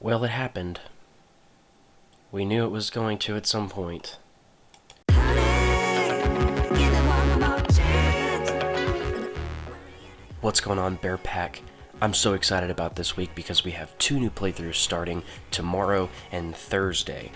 Well, it happened. We knew it was going to at some point. What's going on, Bear Pack? I'm so excited about this week because we have 2 new playthroughs starting tomorrow and Thursday.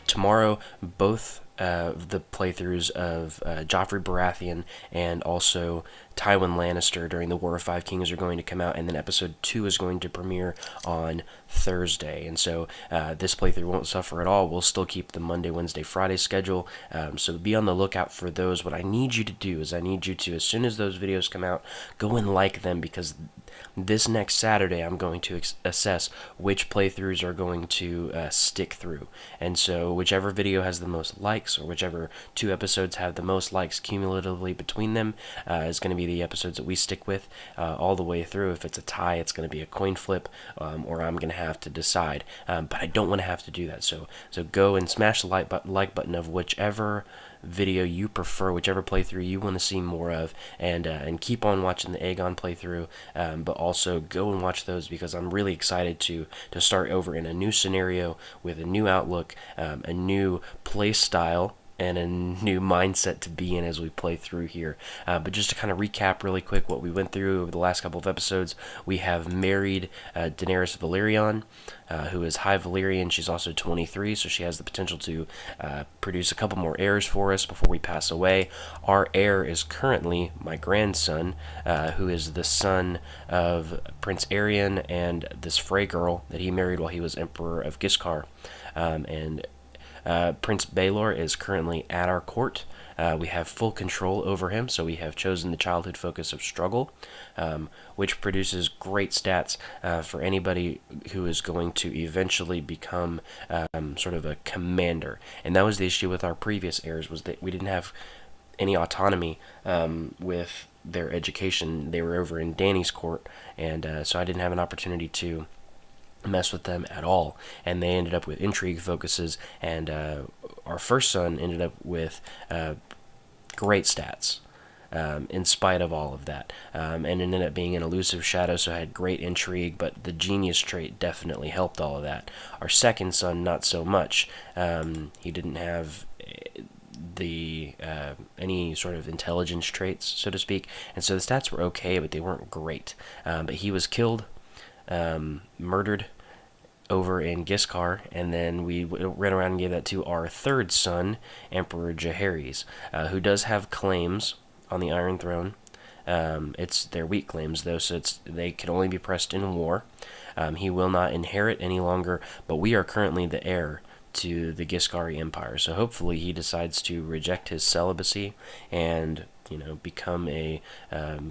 Tomorrow, both the playthroughs of Joffrey Baratheon and also Tywin Lannister during the War of Five Kings are going to come out, and then episode 2 is going to premiere on Thursday. And so this playthrough won't suffer at all. We'll still keep the Monday, Wednesday, Friday schedule, so be on the lookout for those. What I need you to do is I need you to, as soon as those videos come out, go and like them, because this next Saturday I'm going to assess which playthroughs are going to stick through. And so whichever video has the most likes, or whichever 2 episodes have the most likes cumulatively between them, is going to be the episodes that we stick with all the way through. If it's a tie, it's going to be a coin flip, or I'm going to have to decide. But I don't want to have to do that. So go and smash the like button of whichever video you prefer, whichever playthrough you want to see more of, and keep on watching the Aegon playthrough, but also go and watch those, because I'm really excited to start over in a new scenario with a new outlook, a new play style, and a new mindset to be in as we play through here. But just to kind of recap really quick what we went through over the last couple of episodes, we have married Daenerys Valyrian, who is High Valyrian. She's also 23, so she has the potential to produce a couple more heirs for us before we pass away. Our heir is currently my grandson, who is the son of Prince Aegon and this Frey girl that he married while he was Emperor of Giscard. Prince Baelor is currently at our court. We have full control over him, so we have chosen the childhood focus of struggle, which produces great stats for anybody who is going to eventually become sort of a commander. And that was the issue with our previous heirs, was that we didn't have any autonomy with their education. They were over in Dany's court, and so I didn't have an opportunity to mess with them at all, and they ended up with intrigue focuses, and our first son ended up with great stats in spite of all of that, and it ended up being an elusive shadow, so I had great intrigue, but the genius trait definitely helped all of that. Our second son, not so much. He didn't have the any sort of intelligence traits, so to speak, and so the stats were okay, but they weren't great. But he was killed, murdered over in Giscard, and then we ran around and gave that to our third son, Emperor Jaehaerys, who does have claims on the Iron Throne. It's their weak claims, though, so they can only be pressed in war. He will not inherit any longer, but we are currently the heir to the Giscari Empire, so hopefully he decides to reject his celibacy and, become a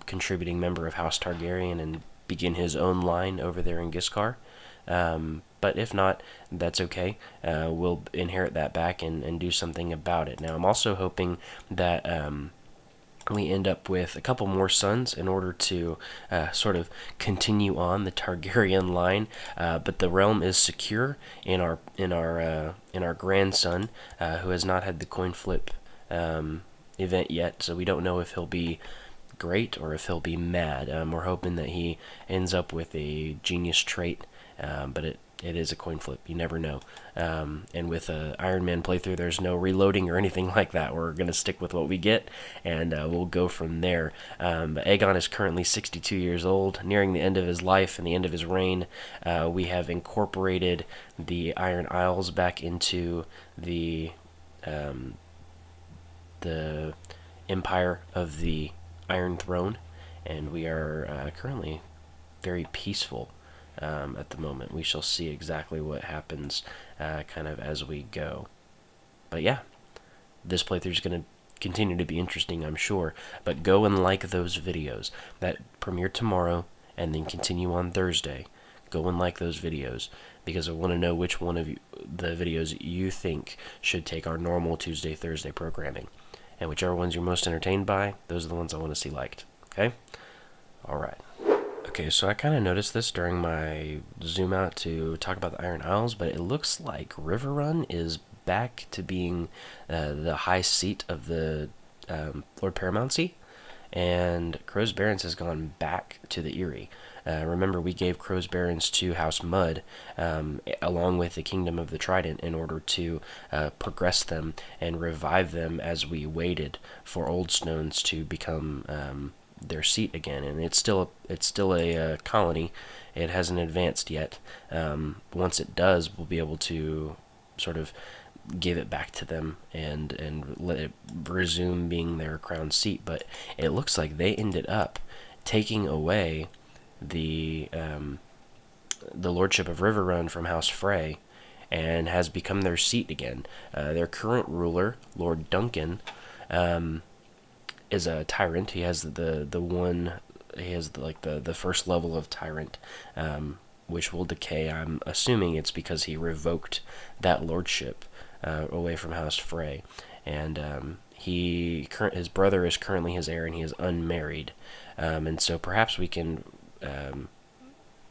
contributing member of House Targaryen and begin his own line over there in Giscard. But if not, that's okay. We'll inherit that back and do something about it. Now, I'm also hoping that we end up with a couple more sons in order to sort of continue on the Targaryen line. But the realm is secure in our grandson, who has not had the coin flip event yet, so we don't know if he'll be great or if he'll be mad. We're hoping that he ends up with a genius trait, but it is a coin flip. You never know. And with a Iron Man playthrough, there's no reloading or anything like that. We're going to stick with what we get, and we'll go from there. Aegon is currently 62 years old, nearing the end of his life and the end of his reign. We have incorporated the Iron Isles back into the Empire of the Iron Throne, and we are currently very peaceful at the moment. We shall see exactly what happens kind of as we go. But yeah, this playthrough is going to continue to be interesting, I'm sure. But go and like those videos that premiere tomorrow and then continue on Thursday. Go and like those videos, because I want to know which one of the videos you think should take our normal Tuesday, Thursday programming. And whichever ones you're most entertained by, those are the ones I want to see liked. Okay? Alright. Okay, so I kind of noticed this during my zoom out to talk about the Iron Isles, but it looks like Riverrun is back to being the high seat of the Lord Paramountcy, and Crow's Barrens has gone back to the Eyrie. Remember, we gave Crow's Barons to House Mud, along with the Kingdom of the Trident, in order to progress them and revive them as we waited for Old Stones to become their seat again. And it's still a colony. It hasn't advanced yet. Once it does, we'll be able to sort of give it back to them and let it resume being their crown seat. But it looks like they ended up taking away the lordship of Riverrun from House Frey, and has become their seat again. Their current ruler, Lord Duncan, is a tyrant. He has the first level of tyrant, which will decay. I'm assuming it's because he revoked that lordship away from House Frey, and his brother is currently his heir, and he is unmarried, and so perhaps we can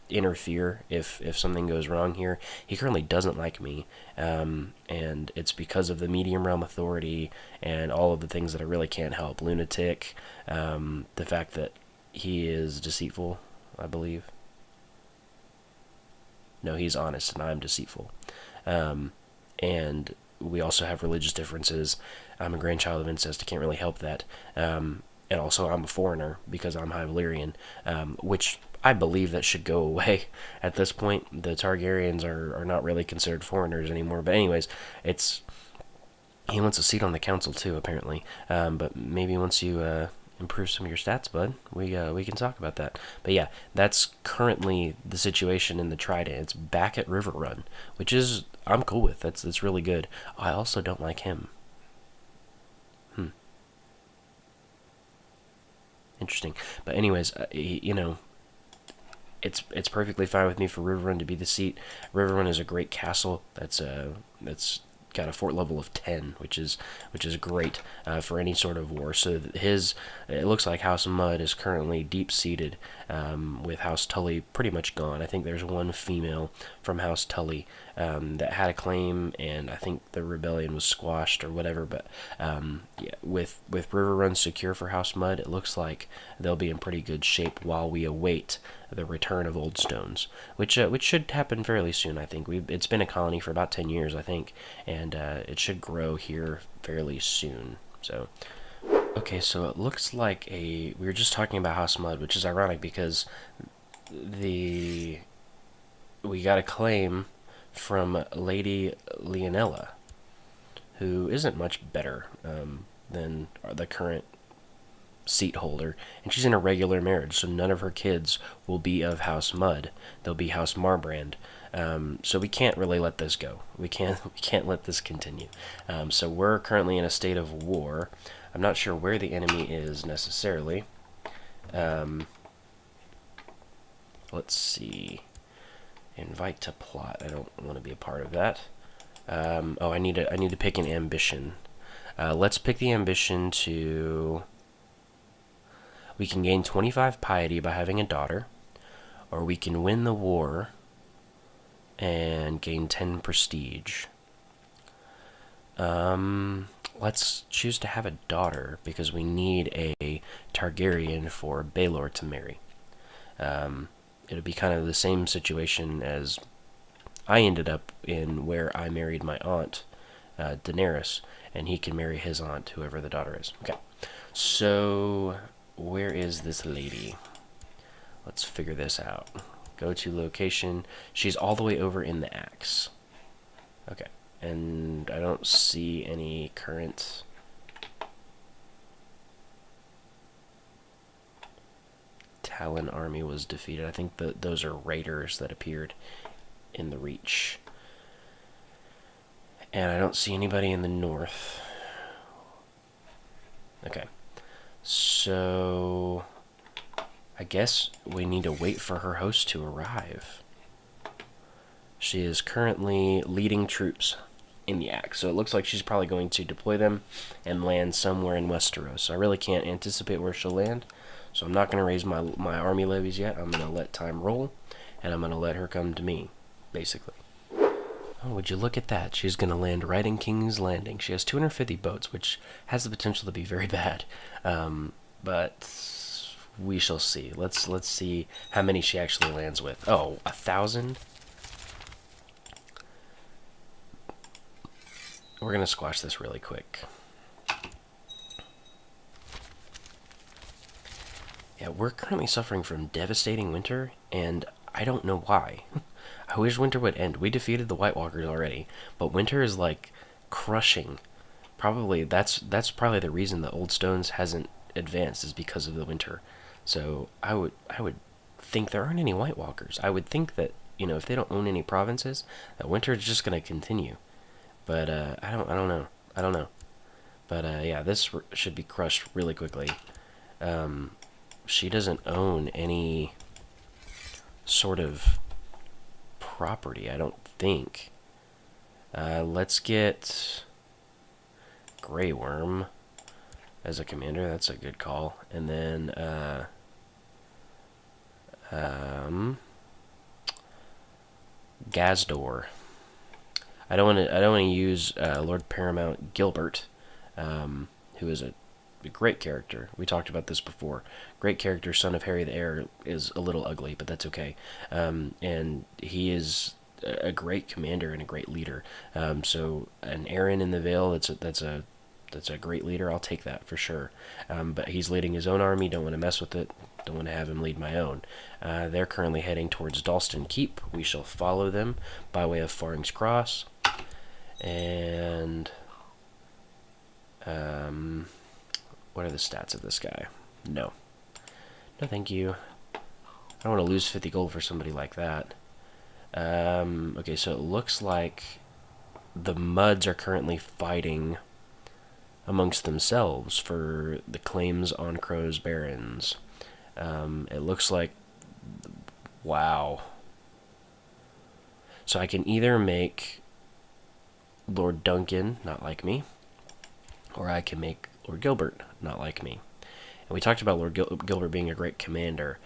interfere if something goes wrong here. He currently doesn't like me, and it's because of the Medium Realm Authority and all of the things that I really can't help. Lunatic, the fact that he is deceitful, I believe. No, he's honest, and I'm deceitful. And we also have religious differences. I'm a grandchild of incest. I can't really help that. And also, I'm a foreigner because I'm High Valyrian, which I believe that should go away at this point. The Targaryens are not really considered foreigners anymore. But anyways, he wants a seat on the council too, apparently. But maybe once you improve some of your stats, bud, we can talk about that. But yeah, that's currently the situation in the Trident. It's back at Riverrun, which is I'm cool with. That's really good. I also don't like him. Interesting. But anyways, it's perfectly fine with me for Riverrun to be the seat. Riverrun is a great castle. That's got a fort level of 10, which is great for any sort of war. So it looks like House Mud is currently deep-seated, with House Tully pretty much gone. I think there's one female from House Tully that had a claim, and I think the rebellion was squashed or whatever. But yeah, with Riverrun secure for House Mud, it looks like they'll be in pretty good shape while we await the return of Old Stones, which should happen fairly soon. I think it's been a colony for about 10 years, I think, and it should grow here fairly soon. So, okay, so it looks like we were just talking about House Mud, which is ironic because we got a claim from Lady Leonella, who isn't much better than the current seat holder, and she's in a regular marriage, so none of her kids will be of House Mud. They'll be House Marbrand. So we can't really let this go. We can't let this continue. So we're currently in a state of war. I'm not sure where the enemy is necessarily. Let's see. Invite to plot. I don't want to be a part of that. I need to pick an ambition. Let's pick the ambition to. We can gain 25 piety by having a daughter, or we can win the war and gain 10 prestige. Let's choose to have a daughter because we need a Targaryen for Baelor to marry. It'll be kind of the same situation as I ended up in, where I married my aunt, Daenerys, and he can marry his aunt, whoever the daughter is. Okay, so where is this lady? Let's figure this out. Go to location. She's all the way over in the Axe. Okay, and I don't see any current. Talon army was defeated. I think those are raiders that appeared in the Reach. And I don't see anybody in the north. Okay. So I guess we need to wait for her host to arrive. She is currently leading troops in the Axe, so it looks like she's probably going to deploy them and land somewhere in Westeros. So I really can't anticipate where she'll land, so I'm not going to raise my army levies yet. I'm going to let time roll, and I'm going to let her come to me, basically. Oh, would you look at that? She's going to land right in King's Landing. She has 250 boats, which has the potential to be very bad. But We shall see. Let's see how many she actually lands with. Oh, 1,000? We're gonna squash this really quick. Yeah, we're currently suffering from devastating winter, and I don't know why. I wish winter would end. We defeated the White Walkers already, but winter is like crushing. Probably that's probably the reason the Old Stones hasn't advanced is because of the winter. So I would think there aren't any White Walkers. I would think that if they don't own any provinces, that winter is just going to continue. But I don't know. But yeah, this should be crushed really quickly. She doesn't own any sort of property, I don't think. Let's get Grey Worm as a commander. That's a good call. And then Gazdor. I don't want to use Lord Paramount Gilbert, who is a great character. We talked about this before. Great character, son of Harry the Heir, is a little ugly, but that's okay. And he is a great commander and a great leader. So an Aaron in the Vale, that's a great leader. I'll take that for sure. But he's leading his own army. Don't want to mess with it. Don't want to have him lead my own. They're currently heading towards Dalston Keep. We shall follow them by way of Faring's Cross. And what are the stats of this guy? No, thank you. I don't want to lose 50 gold for somebody like that. Okay, so it looks like the Muds are currently fighting amongst themselves for the claims on Crow's Barrens. It looks like... Wow. So I can either make Lord Duncan not like me, or I can make Lord Gilbert not like me. And we talked about Lord Gilbert being a great commander.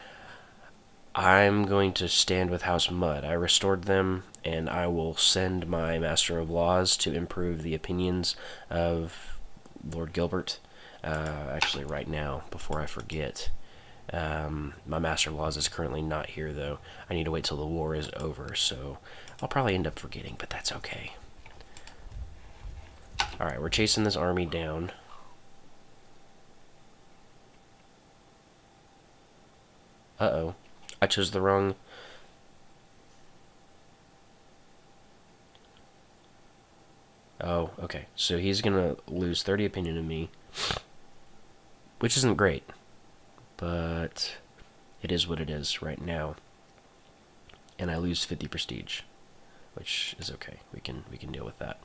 I'm going to stand with House Mud. I restored them, and I will send my Master of Laws to improve the opinions of Lord Gilbert. Actually, right now, before I forget. My Master of Laws is currently not here, though. I need to wait till the war is over, so I'll probably end up forgetting, but that's okay. Alright, we're chasing this army down. Uh-oh. I chose the wrong... Oh, okay. So he's gonna lose 30 opinion of me, which isn't great, but it is what it is right now. And I lose 50 prestige, which is okay. We can deal with that.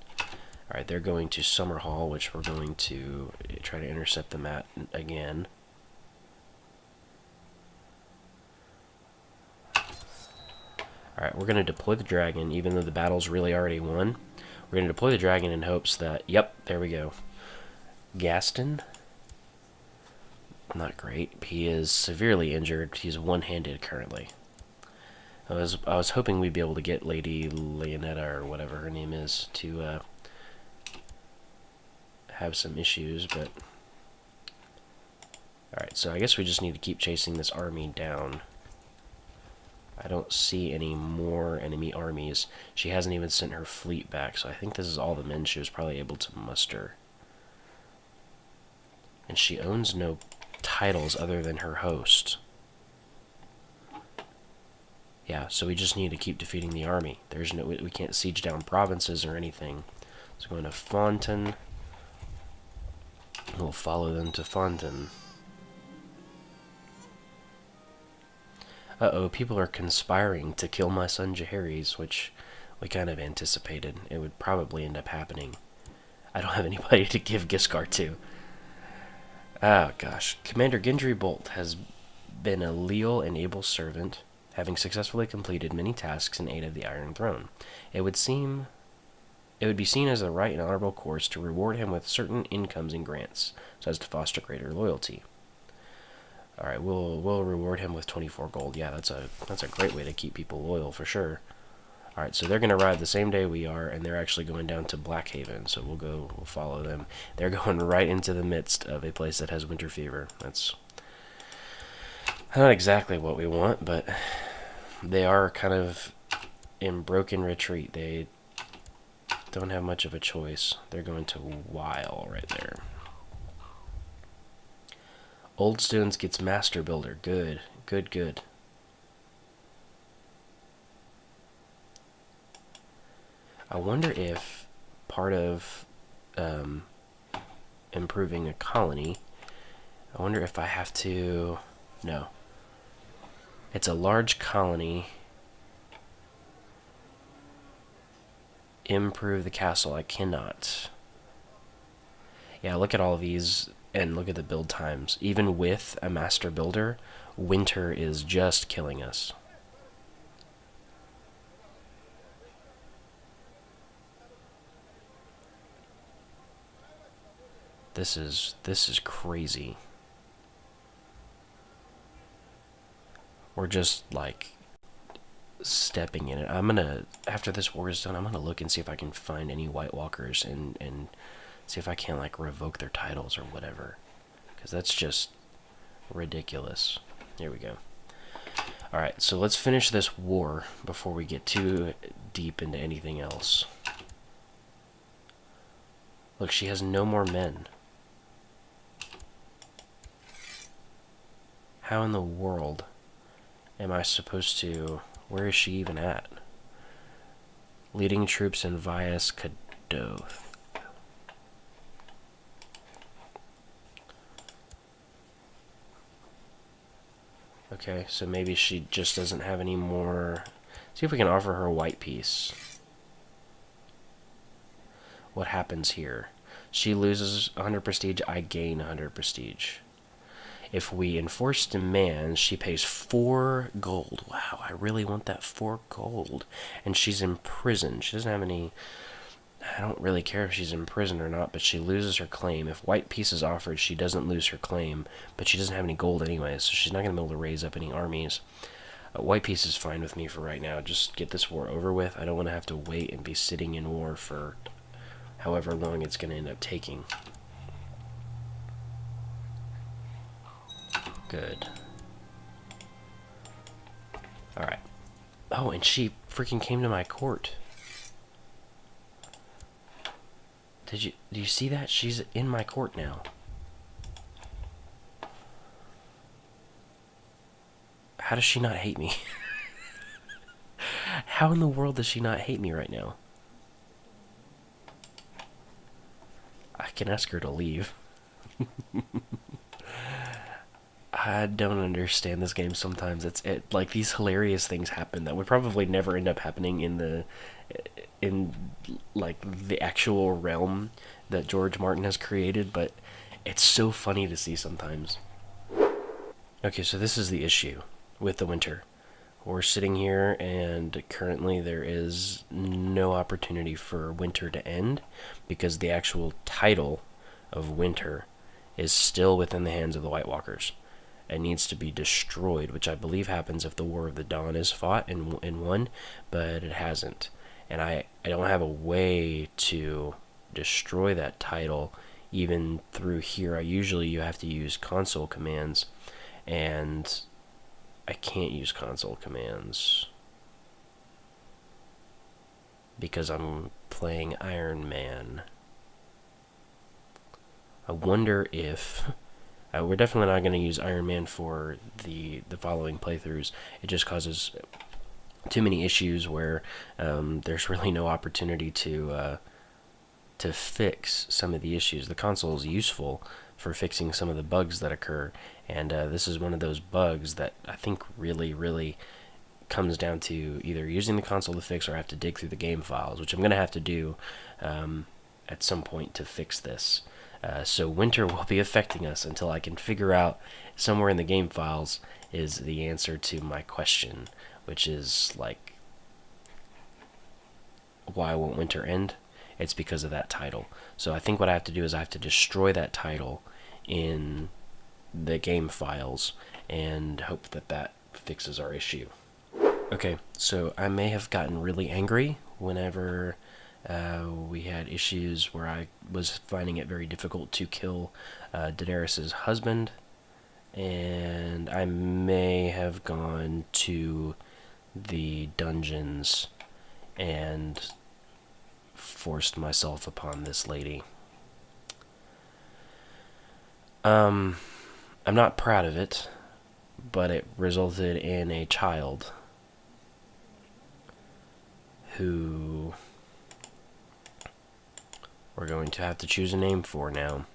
Alright, they're going to Summer Hall, which we're going to try to intercept them at again. Alright, we're going to deploy the dragon, even though the battle's really already won. We're going to deploy the dragon in hopes that... Yep, there we go. Gaston? Not great. He is severely injured. He's one-handed currently. I was hoping we'd be able to get Lady Leonetta, or whatever her name is, to have some issues, but... Alright, so I guess we just need to keep chasing this army down. I don't see any more enemy armies. She hasn't even sent her fleet back, so I think this is all the men she was probably able to muster. And she owns no titles other than her host. Yeah, so we just need to keep defeating the army. We can't siege down provinces or anything. So going to Fontaine. We'll follow them to Fontaine. Uh-oh, people are conspiring to kill my son Jaehaerys, which we kind of anticipated. It would probably end up happening. I don't have anybody to give Giscard to. Oh, gosh. Commander Gendry Bolt has been a leal and able servant, having successfully completed many tasks in aid of the Iron Throne. It would be seen as a right and honorable course to reward him with certain incomes and grants, so as to foster greater loyalty. Alright, we'll reward him with 24 gold. Yeah, that's a great way to keep people loyal for sure. Alright, so they're going to ride the same day we are, and they're actually going down to Blackhaven, so we'll follow them. They're going right into the midst of a place that has winter fever. Not exactly what we want, but they are kind of in broken retreat. They don't have much of a choice. They're going to Weil right there. Old Stones gets Master Builder. Good, good, good. I wonder if part of improving a colony, I wonder if I have to... No. It's a large colony. Improve the castle. I cannot. Yeah, look at all of these and look at the build times. Even with a master builder, winter is just killing us. This is crazy. We're just like stepping in it. I'm gonna, after this war is done, I'm gonna look and see if I can find any White Walkers and see if I can't like revoke their titles or whatever, because that's just ridiculous. Here we go. All right, so let's finish this war before we get too deep into anything else. Look, she has no more men. How in the world am I supposed to... Where is she even at? Leading troops in Vias Kadoth. Okay, so maybe she just doesn't have any more... See if we can offer her a white piece. What happens here? She loses 100 prestige, I gain 100 prestige. If we enforce demands, she pays 4 gold. Wow, I really want that 4 gold. And she's in prison. She doesn't have any... I don't really care if she's in prison or not, but she loses her claim. If white peace is offered, she doesn't lose her claim, but she doesn't have any gold anyway, so she's not going to be able to raise up any armies. White peace is fine with me for right now. Just get this war over with. I don't want to have to wait and be sitting in war for however long it's going to end up taking. Good. Alright. Oh, and she freaking came to my court. Do you see that? She's in my court now. How does she not hate me? How in the world does she not hate me right now? I can ask her to leave. I don't understand this game sometimes. Like these hilarious things happen that would probably never end up happening in like the actual realm that George Martin has created, but it's so funny to see sometimes. Okay, so this is the issue with the winter. We're sitting here and currently there is no opportunity for winter to end because the actual title of winter is still within the hands of the White Walkers. It needs to be destroyed, which I believe happens if the War of the Dawn is fought and won, but it hasn't. And I don't have a way to destroy that title even through here. Usually you have to use console commands, and I can't use console commands because I'm playing Iron Man. I wonder if... we're definitely not going to use Iron Man for the following playthroughs. It just causes too many issues where there's really no opportunity to fix some of the issues. The console is useful for fixing some of the bugs that occur, and this is one of those bugs that I think really comes down to either using the console to fix or I have to dig through the game files, which I'm going to have to do at some point to fix this. So winter will be affecting us until I can figure out somewhere in the game files is the answer to my question, which is like, why won't winter end? It's because of that title. So I think what I have to do is I have to destroy that title in the game files and hope that that fixes our issue. Okay, so I may have gotten really angry whenever we had issues where I was finding it very difficult to kill Daenerys' husband, And I may have gone to the dungeons and forced myself upon this lady. I'm not proud of it, but it resulted in a child who we're going to have to choose a name for now.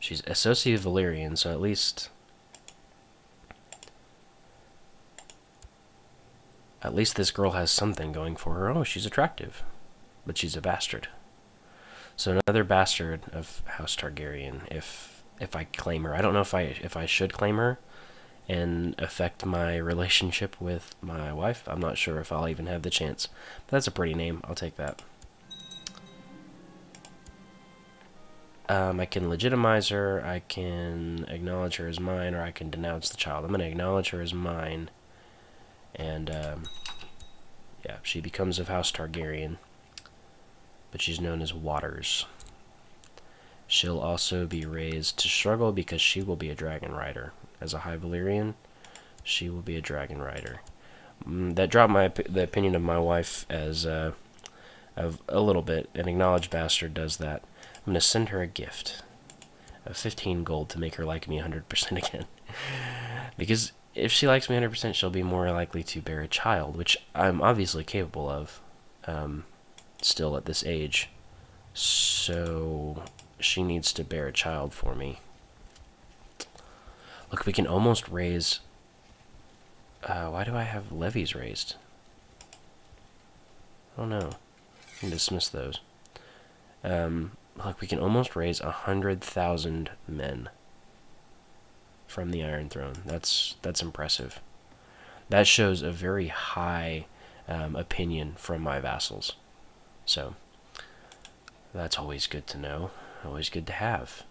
She's associated Valyrian, so at least this girl has something going for her. Oh, she's attractive, but she's a bastard. So another bastard of House Targaryen. If I claim her, I don't know if I should claim her and affect my relationship with my wife. I'm not sure if I'll even have the chance. But that's a pretty name. I'll take that. I can legitimize her, I can acknowledge her as mine, or I can denounce the child. I'm going to acknowledge her as mine, and yeah, she becomes of House Targaryen, but she's known as Waters. She'll also be raised to struggle because she will be a dragon rider. As a High Valyrian, she will be a dragon rider. That dropped the opinion of my wife as of a little bit. An acknowledged bastard does that. I'm going to send her a gift of 15 gold to make her like me 100% again. Because if she likes me 100%, she'll be more likely to bear a child, which I'm obviously capable of still at this age. So she needs to bear a child for me. Look, we can almost raise... why do I have levies raised? I don't know. I can dismiss those. Look, we can almost raise 100,000 men from the Iron Throne. That's impressive. That shows a very high opinion from my vassals. So, that's always good to know. Always good to have.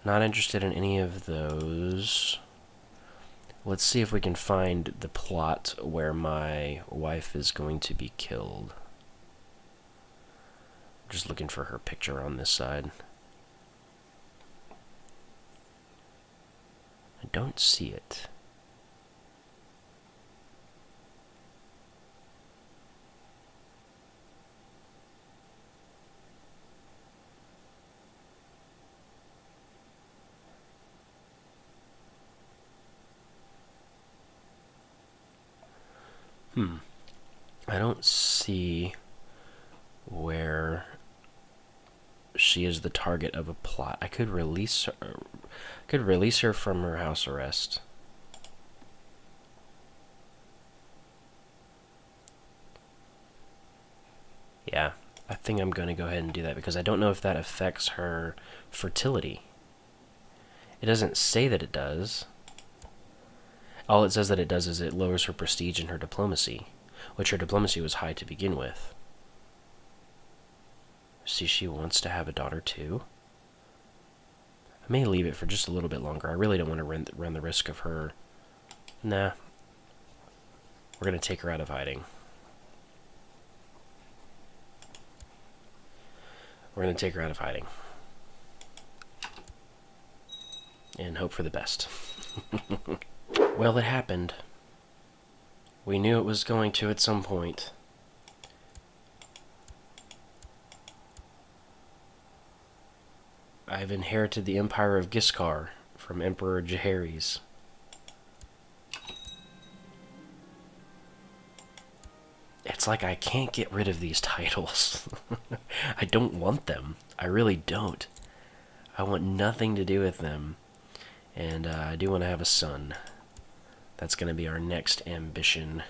Not interested in any of those. Let's see if we can find the plot where my wife is going to be killed. Just looking for her picture on this side. I don't see it. I don't see where she is the target of a plot. I could release her from her house arrest. Yeah, I think I'm going to go ahead and do that because I don't know if that affects her fertility. It doesn't say that it does. All it says that it does is it lowers her prestige and her diplomacy, which her diplomacy was high to begin with. See, she wants to have a daughter too. I may leave it for just a little bit longer. I really don't want to run the risk of her. Nah. We're going to take her out of hiding. We're going to take her out of hiding. And hope for the best. Well, it happened. We knew it was going to at some point. I've inherited the Empire of Giscard from Emperor Jaehaerys. It's like I can't get rid of these titles. I don't want them. I really don't. I want nothing to do with them. And I do want to have a son. That's going to be our next ambition.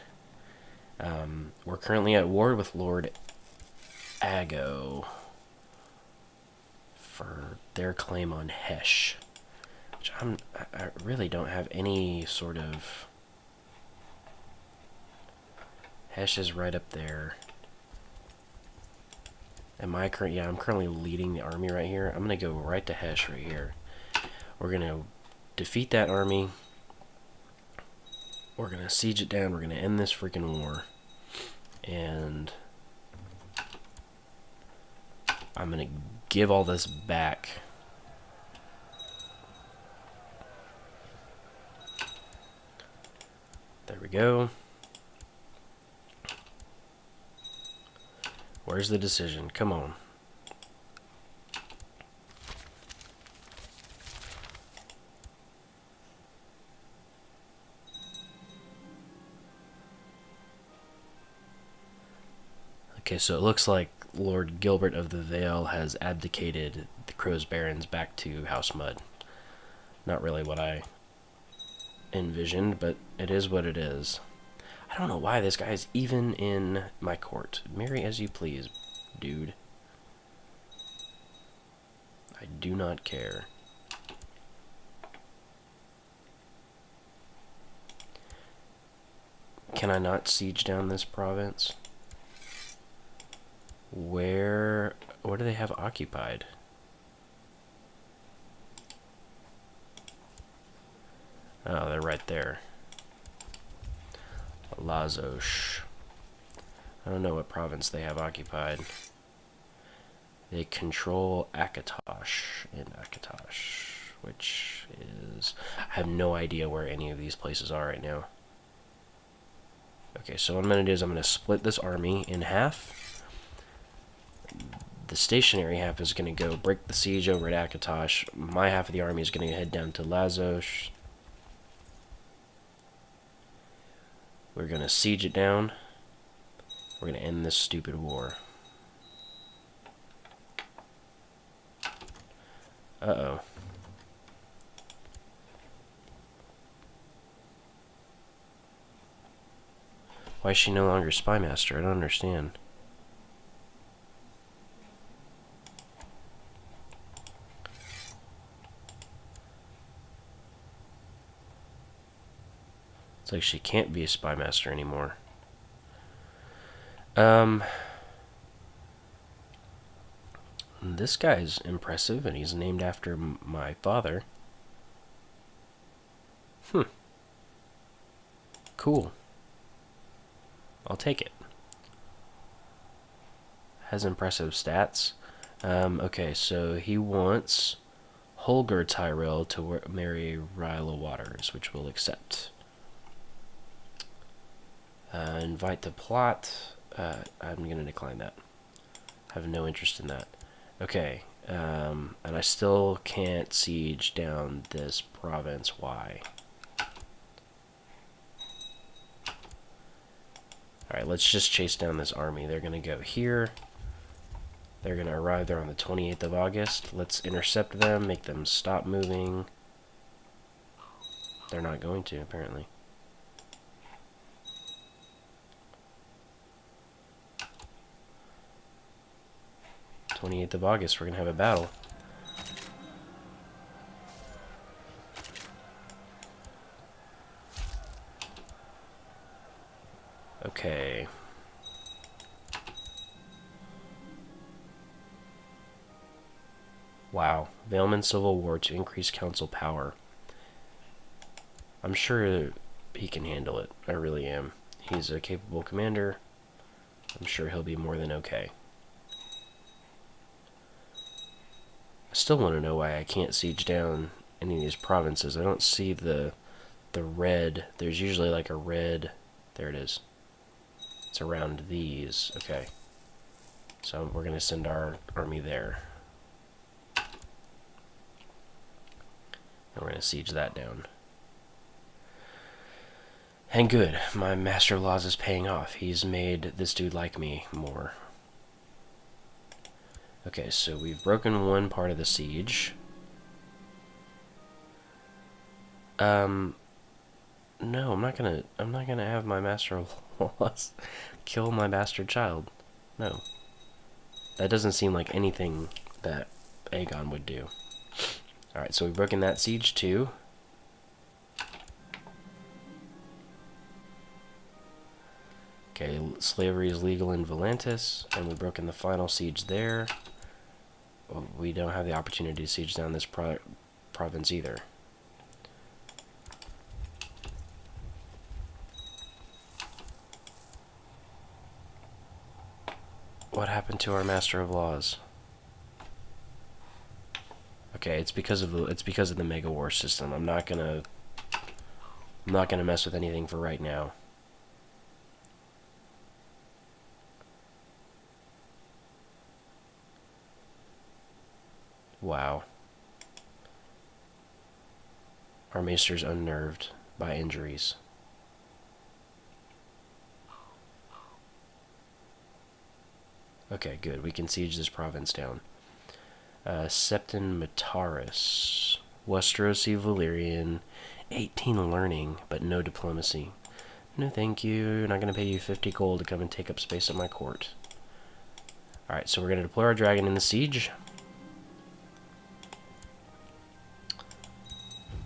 We're currently at war with Lord Aegon for their claim on Hesh. Which I really don't have any sort of... Hesh is right up there. I'm currently leading the army right here. I'm going to go right to Hesh right here. We're going to defeat that army. We're going to siege it down. We're going to end this freaking war. And I'm gonna give all this back. There we go. Where's the decision? Come on. Okay, so it looks like Lord Gilbert of the Vale has abdicated the Crow's Barons back to House Mud. Not really what I envisioned, but it is what it is. I don't know why this guy is even in my court. Marry as you please, dude. I do not care. Can I not siege down this province? What do they have occupied? Oh, they're right there. Lazos. I don't know what province they have occupied. They control Akatosh in Akatosh, which is... I have no idea where any of these places are right now. Okay, so what I'm going to do is I'm going to split this army in half. The stationary half is going to go break the siege over at Akatosh. My half of the army is going to head down to Lazos. We're going to siege it down. We're going to end this stupid war. Uh-oh. Why is she no longer spy master? I don't understand. It's like she can't be a spy master anymore. This guy's impressive, and he's named after my father. Cool. I'll take it. Has impressive stats. Okay, so he wants Holger Tyrell to marry Ryla Waters, which we'll accept. Invite to plot. I'm going to decline that. I have no interest in that. Okay, and I still can't siege down this province. Why? Alright, let's just chase down this army. They're going to go here. They're going to arrive there on the 28th of August. Let's intercept them, make them stop moving. They're not going to, apparently. "28th of August, we're going to have a battle." Okay. Wow. Valeman Civil War to increase council power. I'm sure he can handle it. I really am. He's a capable commander. I'm sure he'll be more than okay. I still want to know why I can't siege down any of these provinces. I don't see the red. There's usually like a red. There it is. It's around these. Okay. So we're going to send our army there. And we're going to siege that down. And good. My Master of Laws is paying off. He's made this dude like me more. Okay, so we've broken one part of the siege. No, I'm not gonna have my Master of Laws kill my bastard child. No. That doesn't seem like anything that Aegon would do. Alright, so we've broken that siege too. Okay, slavery is legal in Volantis, and we've broken the final siege there. We don't have the opportunity to siege down this province either. What happened to our Master of Laws? Okay, it's because of the Mega War system. I'm not gonna mess with anything for right now. Wow. Our maester's unnerved by injuries. Okay, good. We can siege this province down. Septon Mataris. Westerosi Valyrian. 18 learning, but no diplomacy. No thank you. Not going to pay you 50 gold to come and take up space at my court. Alright, so we're going to deploy our dragon in the siege.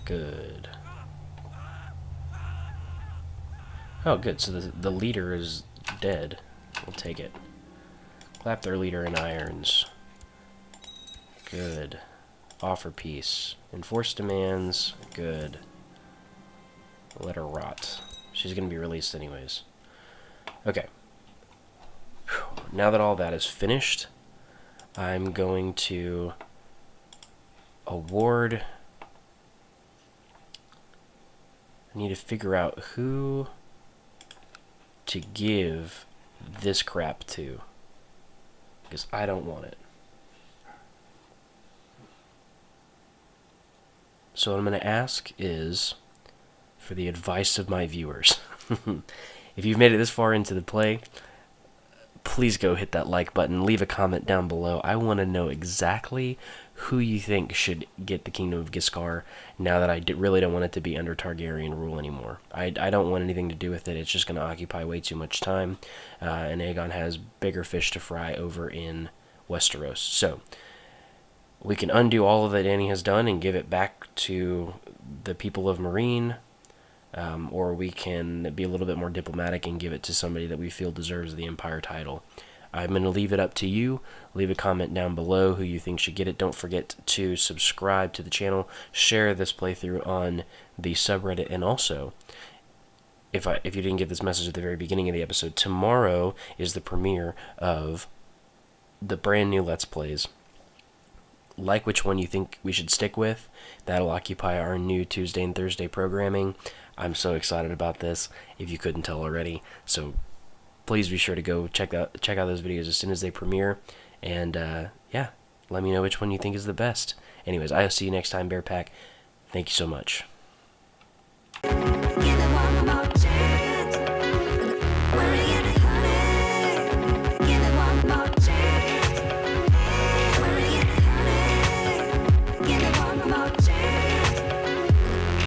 Good. Oh, good. So the leader is dead. We'll take it. Clap their leader in irons. Good. Offer peace. Enforce demands. Good. Let her rot. She's going to be released anyways. Okay. Whew. Now that all that is finished, I'm going to award... I need to figure out who to give this crap to, because I don't want it. So what I'm going to ask is for the advice of my viewers. If you've made it this far into the play, please go hit that like button, leave a comment down below. I want to know exactly who you think should get the Kingdom of Giscard now that I really don't want it to be under Targaryen rule anymore. I don't want anything to do with it. It's just going to occupy way too much time, and Aegon has bigger fish to fry over in Westeros. So we can undo all of that Dany has done and give it back to the people of Meereen, or we can be a little bit more diplomatic and give it to somebody that we feel deserves the Empire title. I'm going to leave it up to you. Leave a comment down below who you think should get it. Don't forget to subscribe to the channel, share this playthrough on the subreddit, and also, if you didn't get this message at the very beginning of the episode, tomorrow is the premiere of the brand new Let's Plays. Like which one you think we should stick with. That'll occupy our new Tuesday and Thursday programming. I'm so excited about this, if you couldn't tell already. So please be sure to go check out those videos as soon as they premiere. And yeah, let me know which one you think is the best. Anyways, I'll see you next time, Bear Pack. Thank you so much.